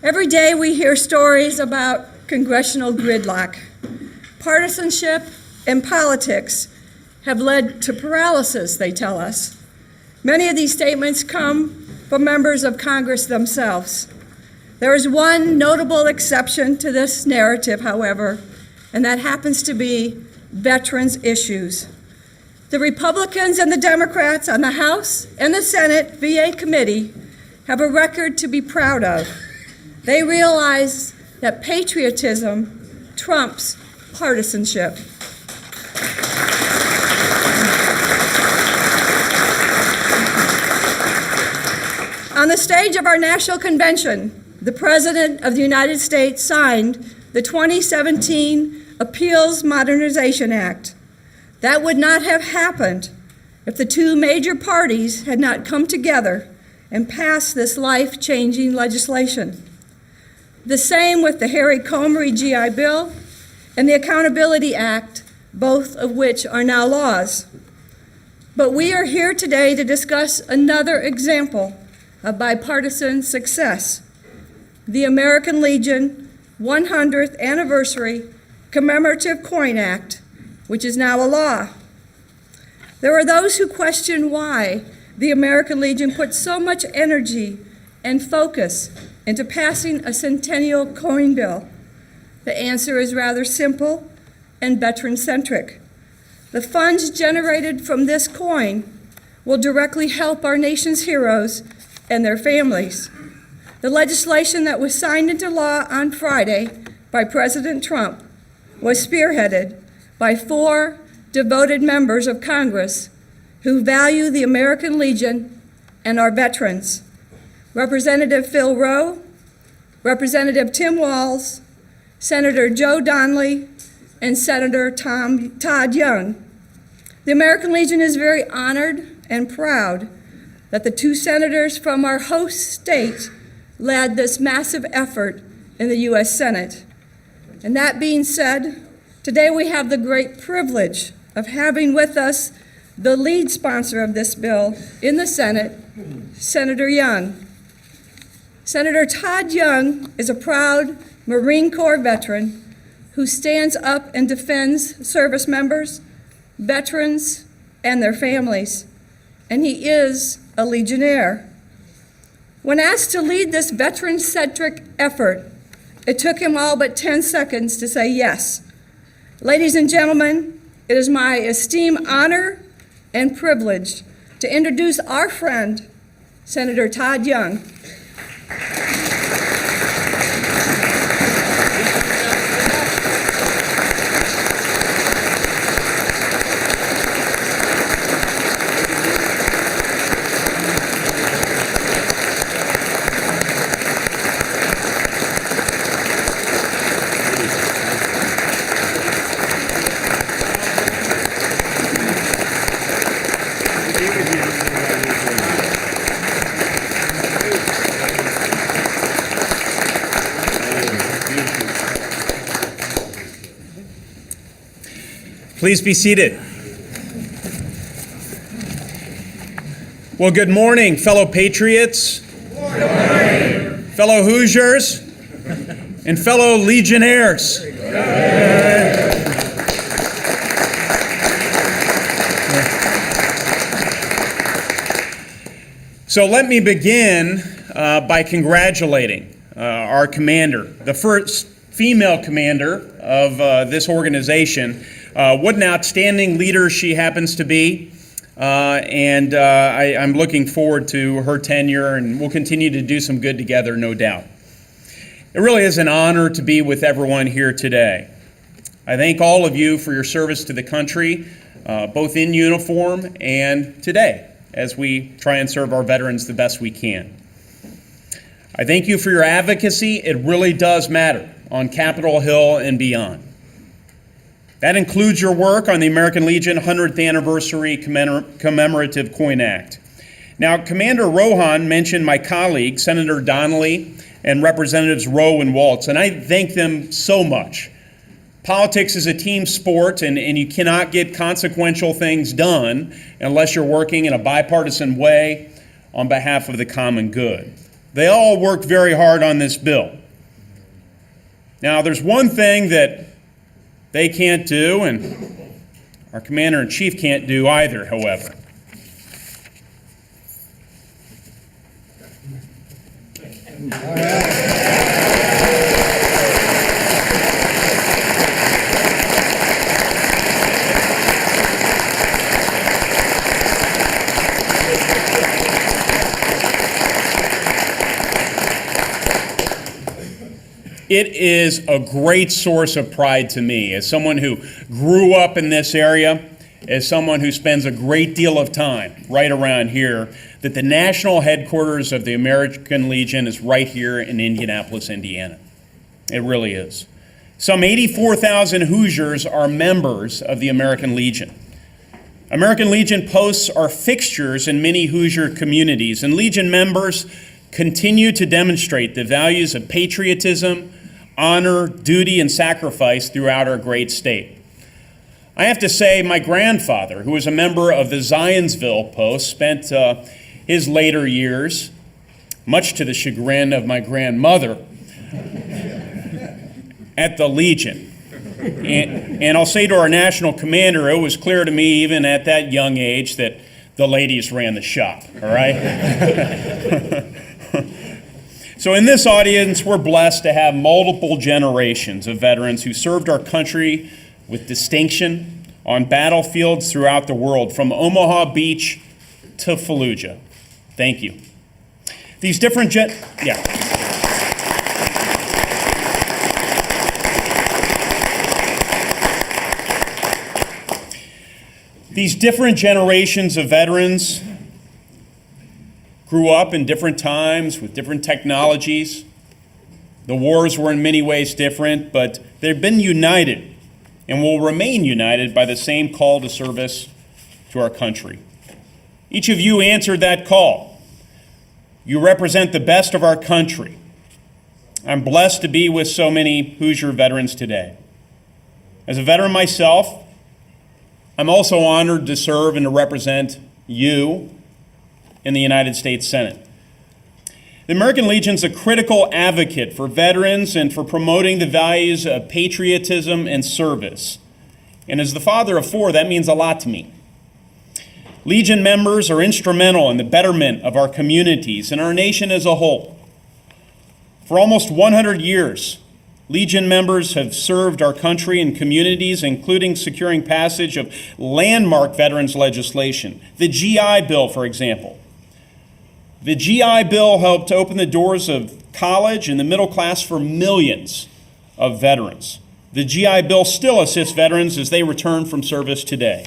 Every day we hear stories about congressional gridlock. Partisanship and politics have led to paralysis, they tell us. Many of these statements come from members of Congress themselves. There is one notable exception to this narrative, however, and that happens to be veterans issues. The Republicans and the Democrats on the House and the Senate VA committee have a record to be proud of. They realize that patriotism trumps partisanship. On the stage of our national convention, the President of the United States signed the 2017 Appeals Modernization Act. That would not have happened if the two major parties had not come together and passed this life-changing legislation. The same with the Harry Comrie GI Bill and the Accountability Act, both of which are now laws. But we are here today to discuss another example of bipartisan success, the American Legion 100th Anniversary Commemorative Coin Act, which is now a law. There are those who question why the American Legion put so much energy and focus into passing a centennial coin bill. The answer is rather simple and veteran-centric. The funds generated from this coin will directly help our nation's heroes and their families. The legislation that was signed into law on Friday by President Trump was spearheaded by 4 devoted members of Congress who value the American Legion and our veterans. Representative Phil Rowe, Representative Tim Walz, Senator Joe Donnelly, and Senator Todd Young. The American Legion is very honored and proud that the 2 senators from our host state led this massive effort in the U.S. Senate. And that being said, today we have the great privilege of having with us the lead sponsor of this bill in the Senate, Senator Young. Senator Todd Young is a proud Marine Corps veteran who stands up and defends service members, veterans, and their families. And he is a Legionnaire. When asked to lead this veteran-centric effort, it took him all but 10 seconds to say yes. Ladies and gentlemen, it is my esteemed honor and privilege to introduce our friend, Senator Todd Young. Please be seated. Well, good morning, fellow patriots, fellow Hoosiers, and fellow Legionnaires. So let me begin by congratulating our commander, the first female commander of this organization. What an outstanding leader she happens to be, and I'm looking forward to her tenure, and we'll continue to do some good together, no doubt. It really is an honor to be with everyone here today. I thank all of you for your service to the country, both in uniform and today, as we try and serve our veterans the best we can. I thank you for your advocacy. It really does matter on Capitol Hill and beyond. That includes your work on the American Legion 100th Anniversary Commemorative Coin Act. Now, Commander Rohan mentioned my colleagues, Senator Donnelly and Representatives Rowe and Waltz, and I thank them so much. Politics is a team sport, and you cannot get consequential things done unless you're working in a bipartisan way on behalf of the common good. They all worked very hard on this bill. Now, there's one thing that they can't do, and our Commander-in-Chief can't do either, however. It is a great source of pride to me as someone who grew up in this area, as someone who spends a great deal of time right around here, that the national headquarters of the American Legion is right here in Indianapolis, Indiana. It really is. Some 84,000 Hoosiers are members of the American Legion. American Legion posts are fixtures in many Hoosier communities, and Legion members continue to demonstrate the values of patriotism, honor, duty, and sacrifice throughout our great state. I have to say, my grandfather, who was a member of the Zionsville Post, spent his later years, much to the chagrin of my grandmother, at the Legion. And I'll say to our national commander, it was clear to me even at that young age that the ladies ran the shop, all right? So in this audience, we're blessed to have multiple generations of veterans who served our country with distinction on battlefields throughout the world, from Omaha Beach to Fallujah. Thank you. These different These different generations of veterans grew up in different times with different technologies. The wars were in many ways different, but they've been united and will remain united by the same call to service to our country. Each of you answered that call. You represent the best of our country. I'm blessed to be with so many Hoosier veterans today. As a veteran myself, I'm also honored to serve and to represent you in the United States Senate. The American Legion is a critical advocate for veterans and for promoting the values of patriotism and service. And as the father of four, that means a lot to me. Legion members are instrumental in the betterment of our communities and our nation as a whole. For almost 100 years, Legion members have served our country and communities, including securing passage of landmark veterans legislation. The GI Bill, for example. The GI Bill helped open the doors of college and the middle class for millions of veterans. The GI Bill still assists veterans as they return from service today.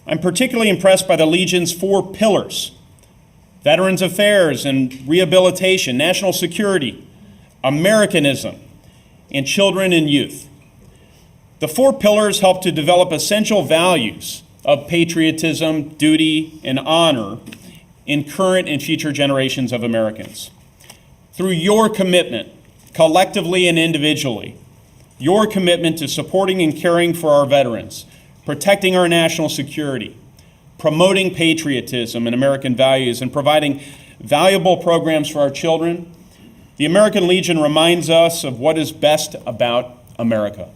I'm particularly impressed by the Legion's 4 pillars: Veterans Affairs and Rehabilitation, National Security, Americanism, and Children and Youth. The 4 pillars help to develop essential values of patriotism, duty, and honor in current and future generations of Americans. Through your commitment, collectively and individually, your commitment to supporting and caring for our veterans, protecting our national security, promoting patriotism and American values, and providing valuable programs for our children, the American Legion reminds us of what is best about America.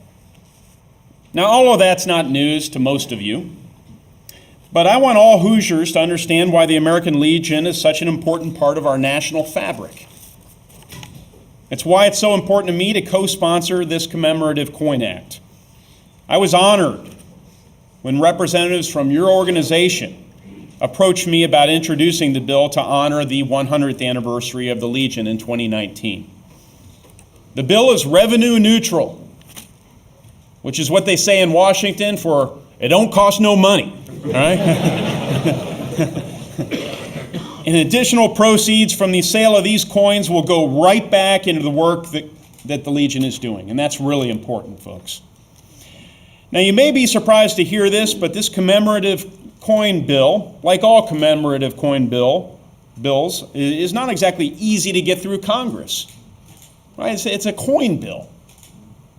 Now, all of that's not news to most of you, but I want all Hoosiers to understand why the American Legion is such an important part of our national fabric. It's why it's so important to me to co-sponsor this Commemorative Coin Act. I was honored when representatives from your organization approached me about introducing the bill to honor the 100th anniversary of the Legion in 2019. The bill is revenue neutral, which is what they say in Washington for it don't cost no money, all right? And additional proceeds from the sale of these coins will go right back into the work that the Legion is doing, and that's really important, folks. Now, you may be surprised to hear this, but this commemorative coin bill, like all commemorative coin bills, is not exactly easy to get through Congress. Right? It's a coin bill.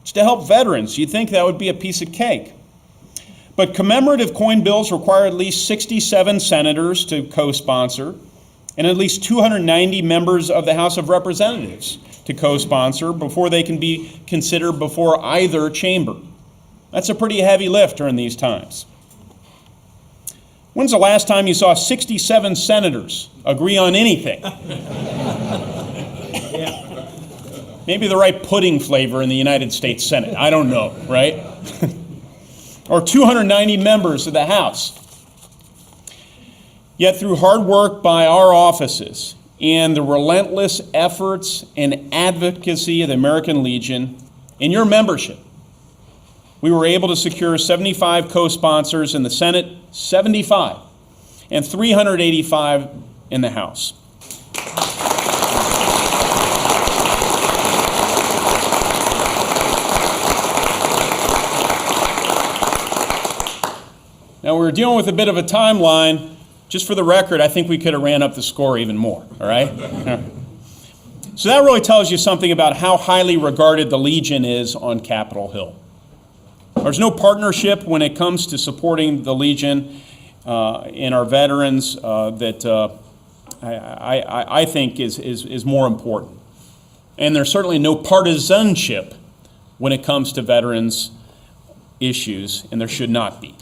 It's to help veterans. You'd think that would be a piece of cake. But commemorative coin bills require at least 67 senators to co-sponsor, and at least 290 members of the House of Representatives to co-sponsor before they can be considered before either chamber. That's a pretty heavy lift during these times. When's the last time you saw 67 senators agree on anything? Maybe the right pudding flavor in the United States Senate. I don't know, right? Or 290 members of the House. Yet through hard work by our offices and the relentless efforts and advocacy of the American Legion and your membership, we were able to secure 75 co-sponsors in the Senate, 75, and 385 in the House. Now, we're dealing with a bit of a timeline. Just for the record, I think we could have ran up the score even more, all right? So that really tells you something about how highly regarded the Legion is on Capitol Hill. There's no partnership when it comes to supporting the Legion and our veterans that I think is more important. And there's certainly no partisanship when it comes to veterans issues, and there should not be.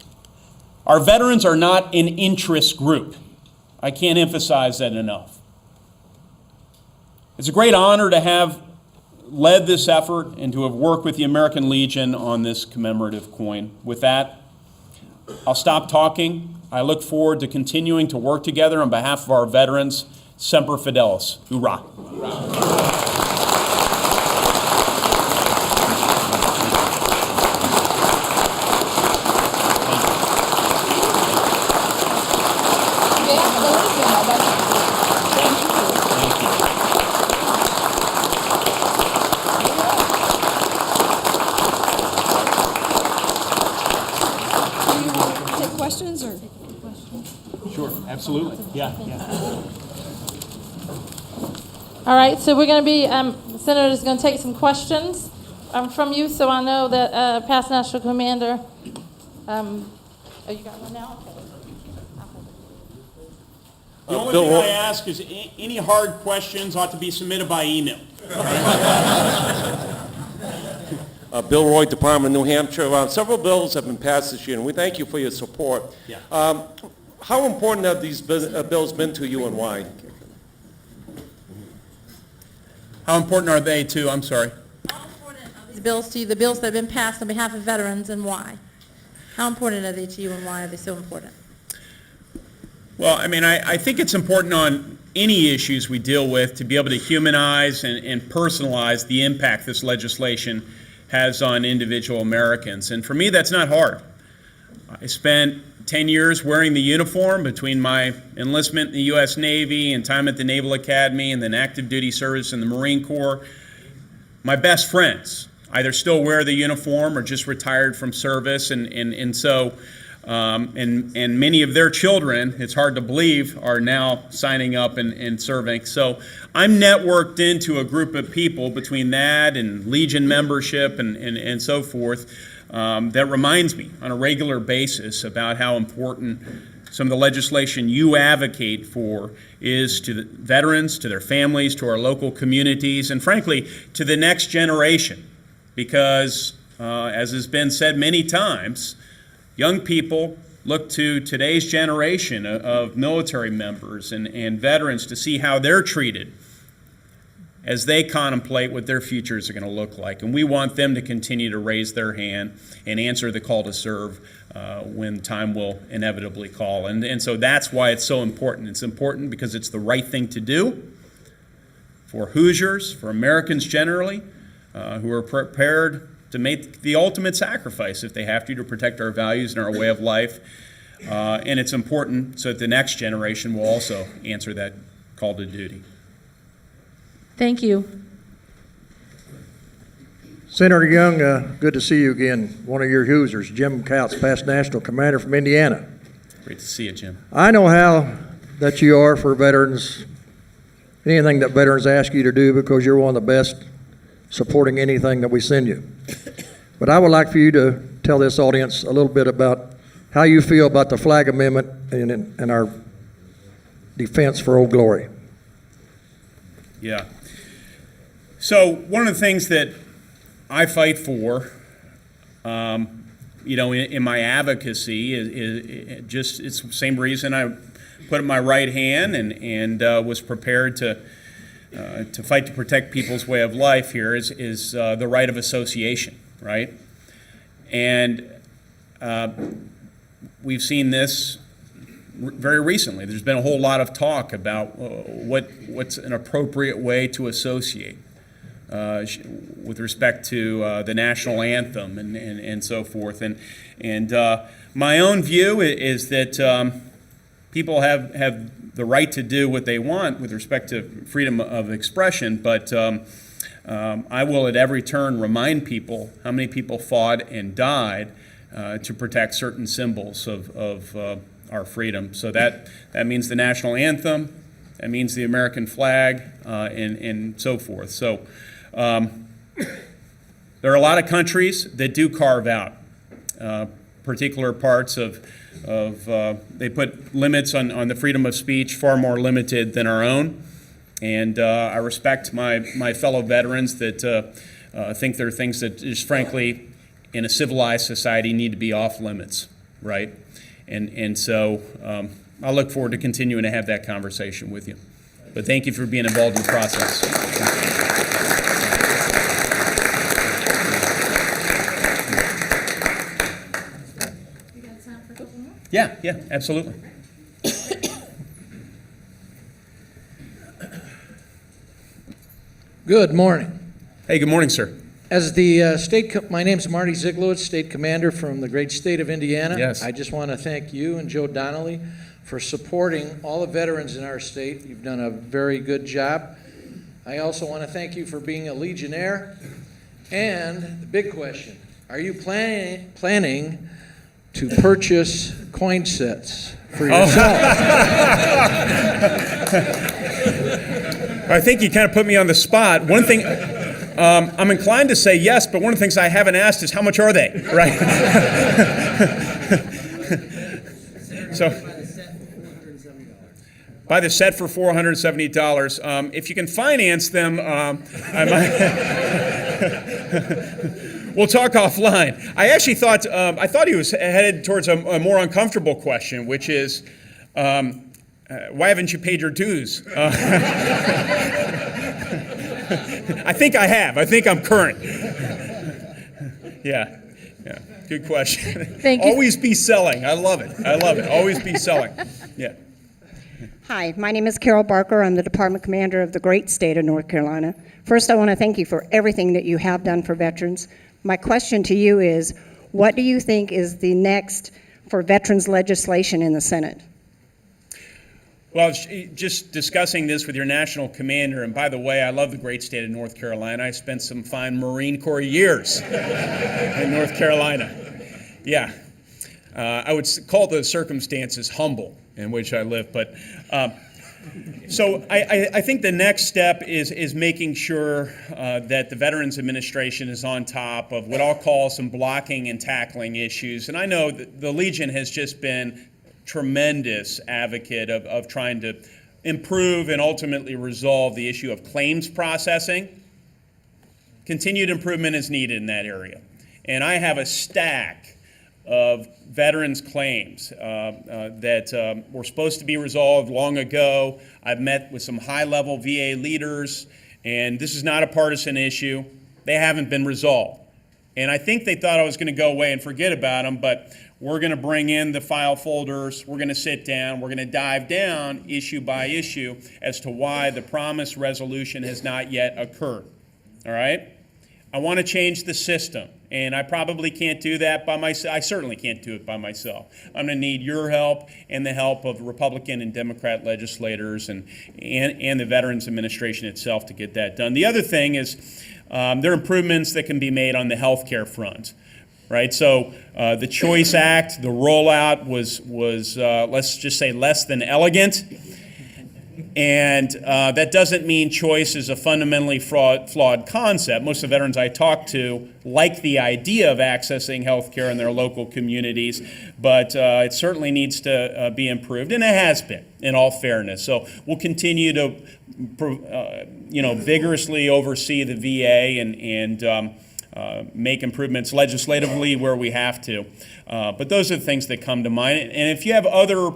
Our veterans are not an interest group. I can't emphasize that enough. It's a great honor to have led this effort and to have worked with the American Legion on this commemorative coin. With that, I'll stop talking. I look forward to continuing to work together on behalf of our veterans. Semper Fidelis. Hoorah. Questions or? Sure, absolutely. Yeah. All right, so we're going to be, the Senator is going to take some questions from you, so I know that past National Commander, oh, you got one now? The only thing I ask is any hard questions ought to be submitted by email. Bill Roy, Department of New Hampshire. Several bills have been passed this year, and we thank you for your support. Yeah. How important have these bills been to you, and why? How important are they to, I'm sorry? How important are these bills to you, the bills that have been passed on behalf of veterans, and why? How important are they to you, and why are they so important? Well, I mean, I think it's important on any issues we deal with to be able to humanize and personalize the impact this legislation has on individual Americans. And for me, that's not hard. I spent 10 years wearing the uniform between my enlistment in the U.S. Navy and time at the Naval Academy and then active duty service in the Marine Corps. My best friends either still wear the uniform or just retired from service, and so many of their children, it's hard to believe, are now signing up and serving. So I'm networked into a group of people between that and Legion membership and so forth that reminds me on a regular basis about how important some of the legislation you advocate for is to the veterans, to their families, to our local communities, and frankly, to the next generation. Because, as has been said many times, young people look to today's generation of military members and veterans to see how they're treated as they contemplate what their futures are going to look like. And we want them to continue to raise their hand and answer the call to serve when time will inevitably call. And so that's why it's so important. It's important because it's the right thing to do for Hoosiers, for Americans generally, who are prepared to make the ultimate sacrifice if they have to protect our values and our way of life. And it's important so that the next generation will also answer that call to duty. Thank you. Senator Young, good to see you again. One of your Hoosiers, Jim Couts, past National Commander from Indiana. Great to see you, Jim. I know how that you are for veterans, anything that veterans ask you to do, because you're one of the best supporting anything that we send you. But I would like for you to tell this audience a little bit about how you feel about the flag amendment and our defense for Old Glory. Yeah. So one of the things that I fight for, in my advocacy is just it's the same reason I put up my right hand and was prepared to fight to protect people's way of life here is the right of association, right? And we've seen this very recently. There's been a whole lot of talk about what's an appropriate way to associate with respect to the national anthem and so forth. And my own view is that people have the right to do what they want with respect to freedom of expression, but I will at every turn remind people how many people fought and died to protect certain symbols of our freedom. So that means the national anthem, that means the American flag, and so forth. So there are a lot of countries that do carve out particular parts of they put limits on the freedom of speech far more limited than our own. And I respect my fellow veterans that think there are things that just frankly in a civilized society need to be off limits, right? And so I look forward to continuing to have that conversation with you. But thank you for being involved in the process. Yeah, absolutely. Good morning. Hey, good morning, sir. As the my name's Marty Lewis, State Commander from the great state of Indiana. Yes. I just want to thank you and Joe Donnelly for supporting all the veterans in our state. You've done a very good job. I also want to thank you for being a Legionnaire. And the big question, are you planning to purchase coin sets for yourself? I think you kind of put me on the spot. One thing, I'm inclined to say yes, but one of the things I haven't asked is how much are they, right? So, buy the set for $470. If you can finance them, I might. We'll talk offline. I actually thought he was headed towards a more uncomfortable question, which is, why haven't you paid your dues? I think I have. I think I'm current. Yeah. Good question. Thank you. Always be selling. I love it. Always be selling. Yeah. Hi, my name is Carol Barker. I'm the Department Commander of the great state of North Carolina. First, I want to thank you for everything that you have done for veterans. My question to you is, what do you think is the next for veterans legislation in the Senate? Well, just discussing this with your national commander, and by the way, I love the great state of North Carolina. I spent some fine Marine Corps years in North Carolina. Yeah. I would call the circumstances humble in which I live, but so I think the next step is making sure that the Veterans Administration is on top of what I'll call some blocking and tackling issues. And I know that the Legion has just been tremendous advocate of trying to improve and ultimately resolve the issue of claims processing. Continued improvement is needed in that area. And I have a stack of veterans' claims that were supposed to be resolved long ago. I've met with some high-level VA leaders, and this is not a partisan issue. They haven't been resolved. And I think they thought I was going to go away and forget about them, but we're going to bring in the file folders, we're going to sit down, we're going to dive down issue by issue as to why the promised resolution has not yet occurred. All right? I want to change the system, and I probably can't do that by myself. I certainly can't do it by myself. I'm going to need your help and the help of Republican and Democrat legislators and the Veterans Administration itself to get that done. The other thing is there are improvements that can be made on the health care front. Right, so the Choice Act, the rollout was let's just say less than elegant. And that doesn't mean choice is a fundamentally flawed concept. Most of the veterans I talk to like the idea of accessing health care in their local communities, but it certainly needs to be improved, and it has been, in all fairness. So we'll continue to vigorously oversee the VA and make improvements legislatively where we have to. But those are the things that come to mind. And if you have other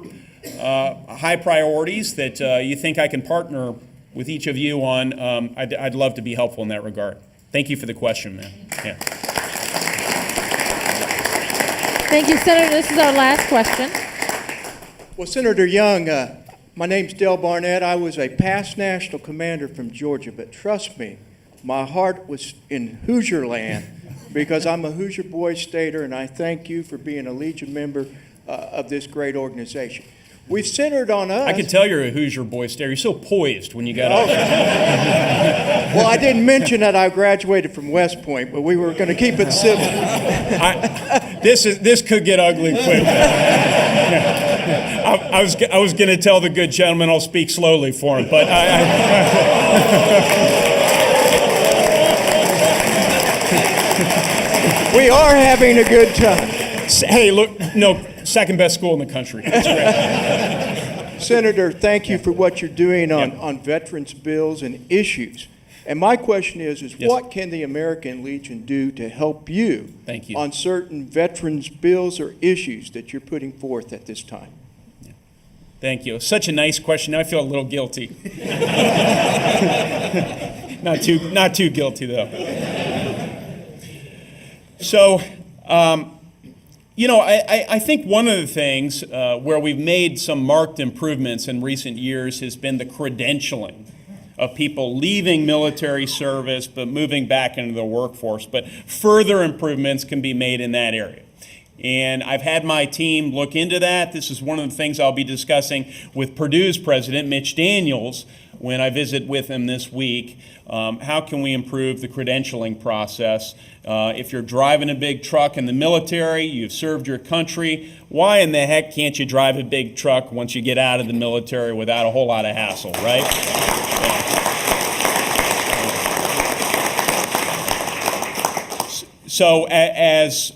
high priorities that you think I can partner with each of you on, I'd love to be helpful in that regard. Thank you for the question, man. Yeah. Thank you, Senator. This is our last question. Well, Senator Young, my name's Dale Barnett. I was a past national commander from Georgia, but trust me, my heart was in Hoosier land because I'm a Hoosier Boy Stater, and I thank you for being a Legion member of this great organization. We've centered on us. I could tell you're a Hoosier Boy Stater. You're so poised when you got up. Well, I didn't mention that I graduated from West Point, but we were going to keep it civil. This could get ugly quick. I was going to tell the good gentleman I'll speak slowly for him, but We are having a good time. Hey, look, no, second best school in the country. That's great. Senator, thank you for what you're doing on veterans' bills and issues. And my question is Yes. what can the American Legion do to help you, Thank you. on certain veterans' bills or issues that you're putting forth at this time? Thank you. Such a nice question. Now I feel a little guilty. Not too guilty, though. So, I think one of the things where we've made some marked improvements in recent years has been the credentialing of people leaving military service but moving back into the workforce. But further improvements can be made in that area. And I've had my team look into that. This is one of the things I'll be discussing with Purdue's president, Mitch Daniels, when I visit with him this week. How can we improve the credentialing process? If you're driving a big truck in the military, you've served your country, why in the heck can't you drive a big truck once you get out of the military without a whole lot of hassle, right? So as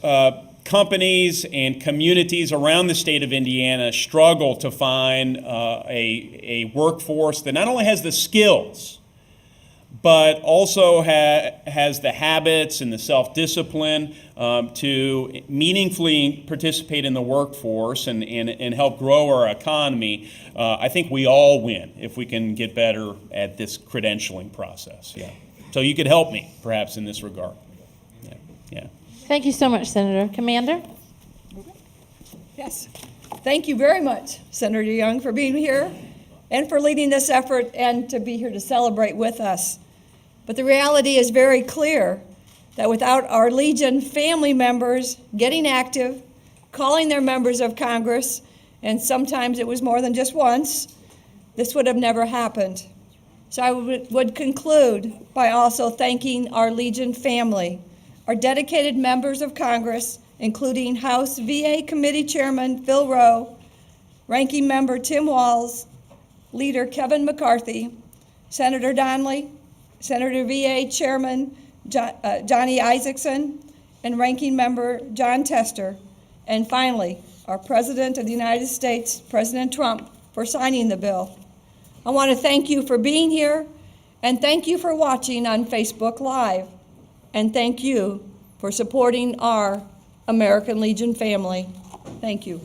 companies and communities around the state of Indiana struggle to find a workforce that not only has the skills, but also has the habits and the self-discipline to meaningfully participate in the workforce and help grow our economy, I think we all win if we can get better at this credentialing process. Yeah. So you could help me, perhaps, in this regard. Yeah. Thank you so much, Senator. Commander? Yes. Thank you very much, Senator Young, for being here and for leading this effort and to be here to celebrate with us. But the reality is very clear that without our Legion family members getting active, calling their members of Congress, and sometimes it was more than just once, this would have never happened. So I would conclude by also thanking our Legion family, our dedicated members of Congress, including House VA Committee Chairman Phil Rowe, Ranking Member Tim Walz, Leader Kevin McCarthy, Senator Donnelly, Senator VA Chairman Johnny Isaacson, and Ranking Member John Tester, and finally, our President of the United States, President Trump, for signing the bill. I want to thank you for being here, and thank you for watching on Facebook Live, and thank you for supporting our American Legion family. Thank you.